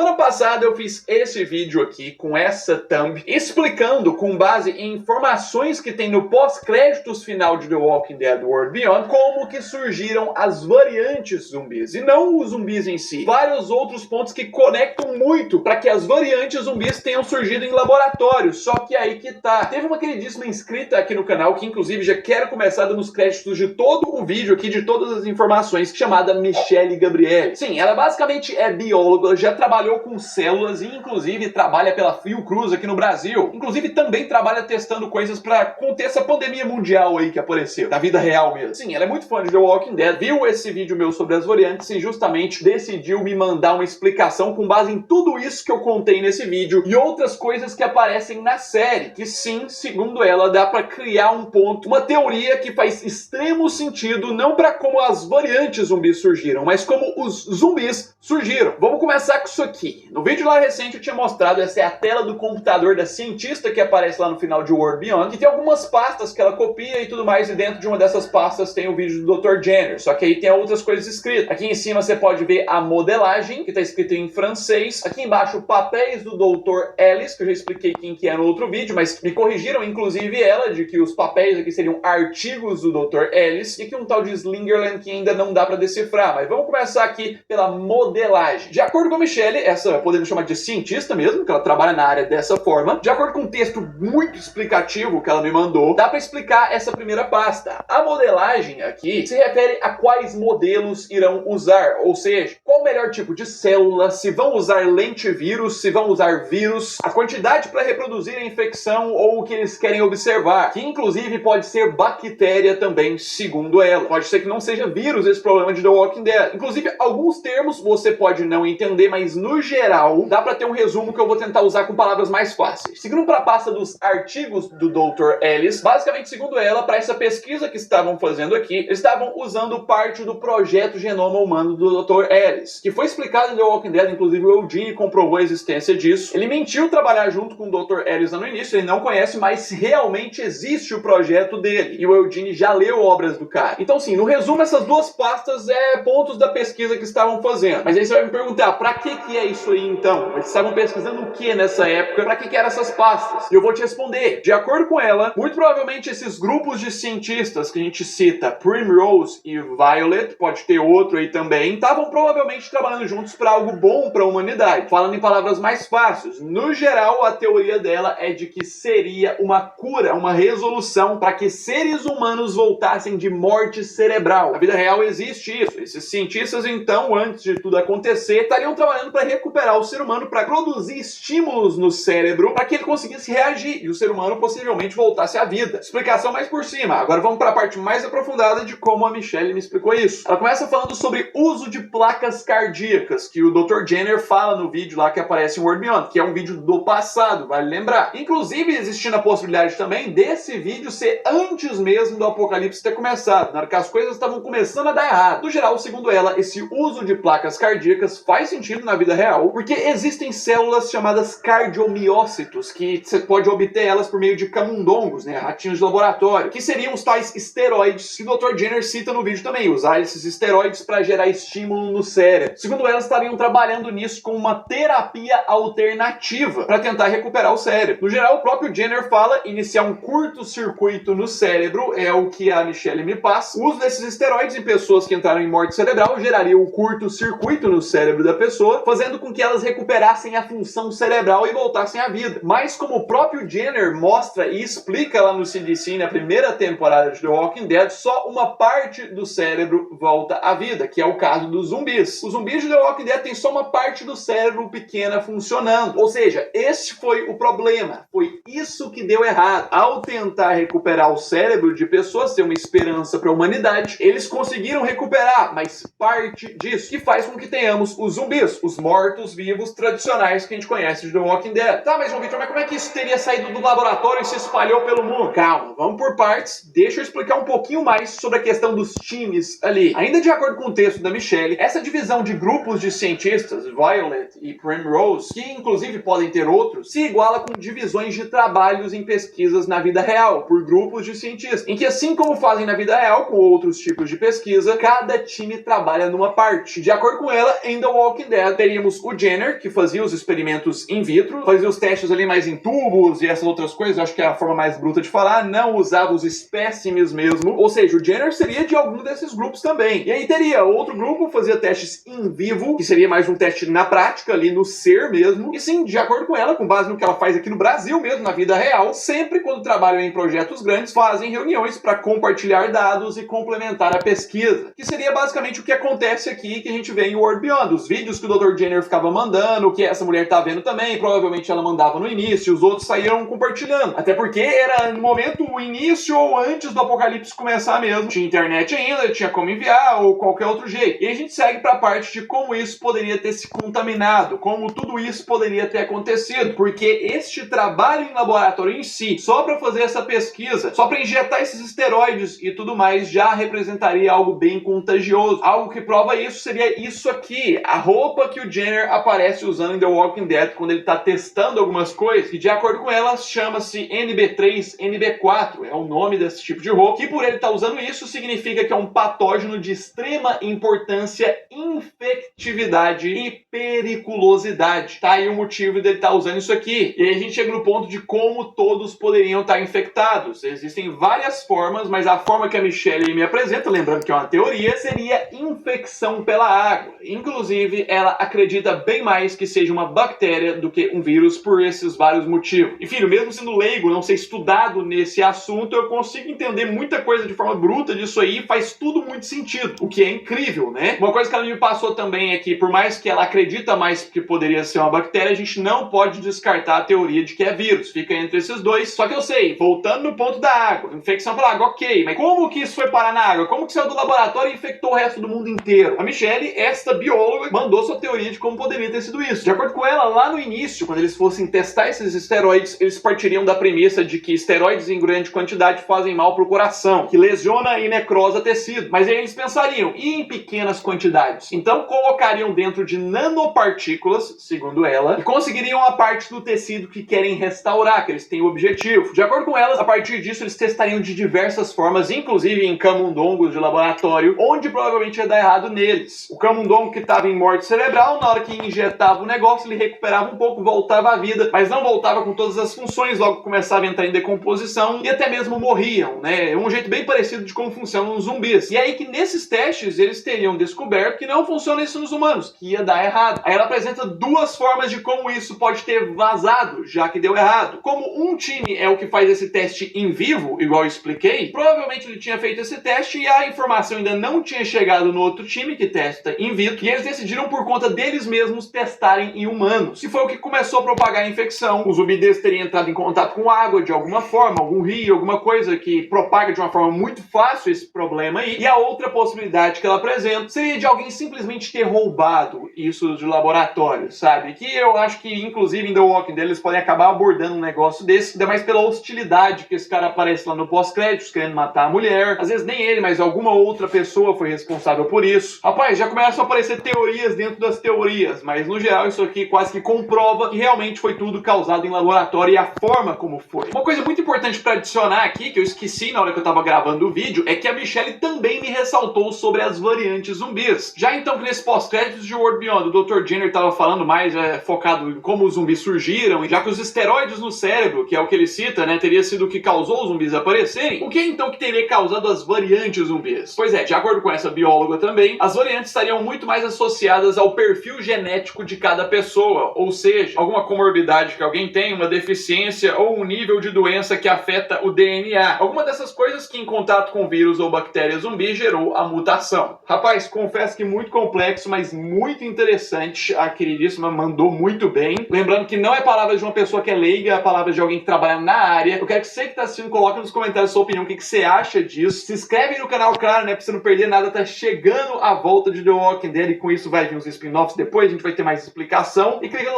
Ano passado eu fiz esse vídeo aqui com essa thumb, explicando com base em informações que tem no pós-créditos final de The Walking Dead World Beyond, como que surgiram as variantes zumbis, e não os zumbis em si. Vários outros pontos que conectam muito para que as variantes zumbis tenham surgido em laboratório, só que aí que tá. Teve uma queridíssima inscrita aqui no canal, que inclusive já quero começar dando os créditos de todo o vídeo aqui, de todas as informações, chamada Michelle Gabriele. Sim, ela basicamente é bióloga, já trabalhou com células e inclusive trabalha pela Fiocruz aqui no Brasil. Inclusive também trabalha testando coisas para conter essa pandemia mundial aí que apareceu, da vida real mesmo. Sim, ela é muito fã de The Walking Dead, viu esse vídeo meu sobre as variantes e justamente decidiu me mandar uma explicação com base em tudo isso que eu contei nesse vídeo e outras coisas que aparecem na série, que sim, segundo ela, dá para criar um ponto, uma teoria que faz extremo sentido, não para como as variantes zumbis surgiram, mas como os zumbis surgiram. Vamos começar com isso aqui. No vídeo lá recente eu tinha mostrado, essa é a tela do computador da cientista que aparece lá no final de World Beyond, que tem algumas pastas que ela copia e tudo mais, e dentro de uma dessas pastas tem o vídeo do Dr. Jenner, só que aí tem outras coisas escritas. Aqui em cima você pode ver a modelagem, que está escrito em francês. Aqui embaixo, papéis do Dr. Ellis, que eu já expliquei quem que é no outro vídeo, mas me corrigiram, inclusive ela, de que os papéis aqui seriam artigos do Dr. Ellis, e aqui um tal de Slingerland que ainda não dá para decifrar, mas vamos começar aqui pela modelagem. De acordo com a Michelle, essa podemos chamar de cientista mesmo, que ela trabalha na área dessa forma, de acordo com um texto muito explicativo que ela me mandou, dá para explicar essa primeira pasta. A modelagem aqui se refere a quais modelos irão usar, ou seja, qual o melhor tipo de célula, se vão usar lentivírus, se vão usar vírus, a quantidade para reproduzir a infecção ou o que eles querem observar, que inclusive pode ser bactéria também, segundo ela. Pode ser que não seja vírus esse problema de The Walking Dead. Inclusive, alguns termos você pode não entender, mas no geral, dá para ter um resumo que eu vou tentar usar com palavras mais fáceis. Seguindo para a pasta dos artigos do Dr. Ellis, basicamente, segundo ela, para essa pesquisa que estavam fazendo aqui, eles estavam usando parte do projeto Genoma Humano do Dr. Ellis, que foi explicado em The Walking Dead, inclusive o Eugene comprovou a existência disso. Ele mentiu trabalhar junto com o Dr. Ellis lá no início, ele não conhece, mas realmente existe o projeto dele, e o Eugene já leu obras do cara. Então, sim, no resumo, essas duas pastas é pontos da pesquisa que estavam fazendo. Mas aí você vai me perguntar, pra que é isso aí então? Eles estavam pesquisando o que nessa época? Pra que eram essas pastas? E eu vou te responder. De acordo com ela, muito provavelmente esses grupos de cientistas que a gente cita, Primrose e Violet, pode ter outro aí também, estavam provavelmente trabalhando juntos para algo bom para a humanidade. Falando em palavras mais fáceis, no geral, a teoria dela é de que seria uma cura, uma resolução para que seres humanos voltassem de morte cerebral. Na vida real existe isso. Esses cientistas, então, antes de tudo acontecer, estariam trabalhando para recuperar o ser humano, para produzir estímulos no cérebro, para que ele conseguisse reagir e o ser humano possivelmente voltasse à vida. Explicação mais por cima. Agora vamos para a parte mais aprofundada de como a Michelle me explicou isso. Ela começa falando sobre uso de placas cardíacas, que o Dr. Jenner fala no vídeo lá que aparece em World Beyond, que é um vídeo do passado, vale lembrar. Inclusive, existindo a possibilidade também desse vídeo ser antes mesmo do apocalipse ter começado, na hora que as coisas estavam começando a dar errado. No geral, segundo ela, esse uso de placas cardíacas faz sentido na vida real, porque existem células chamadas cardiomiócitos, que você pode obter elas por meio de camundongos, né, ratinhos de laboratório, que seriam os tais esteroides que o Dr. Jenner cita no vídeo também, usar esses esteroides para gerar estímulo no cérebro. Segundo elas, estariam trabalhando nisso com uma terapia alternativa para tentar recuperar o cérebro. No geral, o próprio Jenner fala iniciar um curto-circuito no cérebro, é o que a Michelle me passa. O uso desses esteroides em pessoas que entraram em morte cerebral geraria um curto-circuito no cérebro da pessoa, fazendo com que elas recuperassem a função cerebral e voltassem à vida. Mas como o próprio Jenner mostra e explica lá no CDC na primeira temporada de The Walking Dead, só uma parte do cérebro volta à vida, que é o caso dos zumbis. Os zumbis de The Walking Dead têm só uma parte do cérebro pequena funcionando. Ou seja, esse foi o problema. Foi isso que deu errado. Ao tentar recuperar o cérebro de pessoas, ter uma esperança para a humanidade, eles conseguiram recuperar, mas parte disso, que faz com que tenhamos os zumbis, os mortos-vivos tradicionais que a gente conhece de The Walking Dead. Tá, mas João Vitor, mas como é que isso teria saído do laboratório e se espalhou pelo mundo? Calma, vamos por partes. Deixa eu explicar um pouquinho mais sobre a questão dos times ali. Ainda de acordo com o texto da Michelle, essa divisão de grupos de cientistas, Violet e Primrose, que inclusive podem ter outros, se iguala com divisões de trabalhos em pesquisas na vida real, por grupos de cientistas, em que assim como fazem na vida real com outros tipos de pesquisa, cada time trabalha numa parte. De acordo com ela, em The Walking Dead, teríamos temos o Jenner, que fazia os experimentos in vitro, fazia os testes ali mais em tubos e essas outras coisas, acho que é a forma mais bruta de falar, não usava os espécimes mesmo, ou seja, o Jenner seria de algum desses grupos também. E aí teria outro grupo, fazia testes in vivo, que seria mais um teste na prática, ali no ser mesmo, e sim, de acordo com ela, com base no que ela faz aqui no Brasil mesmo, na vida real, sempre quando trabalham em projetos grandes, fazem reuniões para compartilhar dados e complementar a pesquisa, que seria basicamente o que acontece aqui, que a gente vê em World Beyond, os vídeos que o Dr. Jenner ficava mandando, o que essa mulher tá vendo também, provavelmente ela mandava no início, os outros saíram compartilhando, até porque era no momento, o início ou antes do apocalipse começar mesmo, tinha internet ainda, tinha como enviar ou qualquer outro jeito, e a gente segue para a parte de como isso poderia ter se contaminado, como tudo isso poderia ter acontecido, porque este trabalho em laboratório em si, só para fazer essa pesquisa, só para injetar esses esteroides e tudo mais, já representaria algo bem contagioso. Algo que prova isso seria isso aqui, a roupa que o Jenner aparece usando em The Walking Dead quando ele tá testando algumas coisas, que de acordo com ela chama-se NB3, NB4, é o nome desse tipo de roupa, que por ele estar usando isso significa que é um patógeno de extrema importância, infectividade e periculosidade. Tá aí o motivo dele estar usando isso aqui. E aí a gente chega no ponto de como todos poderiam estar infectados. Existem várias formas, mas a forma que a Michelle me apresenta, lembrando que é uma teoria, seria infecção pela água. Inclusive, ela acredita bem mais que seja uma bactéria do que um vírus por esses vários motivos. E filho, mesmo sendo leigo, não ser estudado nesse assunto, eu consigo entender muita coisa de forma bruta disso aí, faz tudo muito sentido, o que é incrível, né? Uma coisa que ela me passou também é que, por mais que ela acredita mais que poderia ser uma bactéria, a gente não pode descartar a teoria de que é vírus, fica entre esses dois. Só que eu sei, voltando no ponto da água, infecção pela água, ok, mas como que isso foi parar na água? Como que saiu do laboratório e infectou o resto do mundo inteiro? A Michelle, esta bióloga, mandou sua teoria de como poderia ter sido isso. De acordo com ela, lá no início, quando eles fossem testar esses esteroides, eles partiriam da premissa de que esteroides em grande quantidade fazem mal pro coração, que lesiona e necrosa tecido. Mas aí eles pensariam, e em pequenas quantidades? Então colocariam dentro de nanopartículas, segundo ela, e conseguiriam a parte do tecido que querem restaurar, que eles têm o objetivo. De acordo com elas, a partir disso eles testariam de diversas formas, inclusive em camundongos de laboratório, onde provavelmente ia dar errado neles. O camundongo que estava em morte cerebral, na hora que injetava o negócio, ele recuperava um pouco, voltava à vida, mas não voltava com todas as funções, logo começava a entrar em decomposição e até mesmo morriam, né? Um jeito bem parecido de como funcionam os zumbis. E aí que nesses testes eles teriam descoberto que não funciona isso nos humanos, que ia dar errado. Aí ela apresenta duas formas de como isso pode ter vazado, já que deu errado. Como um time é o que faz esse teste em vivo, igual eu expliquei, provavelmente ele tinha feito esse teste e a informação ainda não tinha chegado no outro time que testa in vitro, e eles decidiram por conta deles mesmos testarem em humanos. E foi o que começou a propagar a infecção. Os zumbis deles teriam entrado em contato com água de alguma forma, algum rio, alguma coisa que propaga de uma forma muito fácil esse problema aí. E a outra possibilidade que ela apresenta seria de alguém simplesmente ter roubado isso de laboratório, sabe? Que eu acho que, inclusive, em The Walking Dead, eles podem acabar abordando um negócio desse, ainda mais pela hostilidade que esse cara aparece lá no pós-créditos, querendo matar a mulher. Às vezes nem ele, mas alguma outra pessoa foi responsável por isso. Rapaz, já começam a aparecer teorias dentro das teorias, mas no geral isso aqui quase que comprova que realmente foi tudo causado em laboratório e a forma como foi. Uma coisa muito importante para adicionar aqui, que eu esqueci na hora que eu tava gravando o vídeo, é que a Michelle também me ressaltou sobre as variantes zumbis. Já então que nesse pós-créditos de World Beyond, o Dr. Jenner tava falando mais focado em como os zumbis surgiram, e já que os esteroides no cérebro, que é o que ele cita, né, teria sido o que causou os zumbis aparecerem, o que então que teria causado as variantes zumbis? Pois é, de acordo com essa bióloga também, as variantes estariam muito mais associadas ao perfil genético de cada pessoa, ou seja, alguma comorbidade que alguém tem, uma deficiência ou um nível de doença que afeta o DNA. Alguma dessas coisas que em contato com vírus ou bactéria zumbi gerou a mutação. Rapaz, confesso que muito complexo, mas muito interessante. A queridíssima mandou muito bem. Lembrando que não é palavra de uma pessoa que é leiga, é a palavra de alguém que trabalha na área. Eu quero que você que está assistindo coloque nos comentários a sua opinião, o que você acha disso. Se inscreve no canal, claro, né, pra você não perder nada. Tá chegando a volta de The Walking Dead e com isso vai vir uns spin-offs depois, a gente vai ter mais explicação. E clica no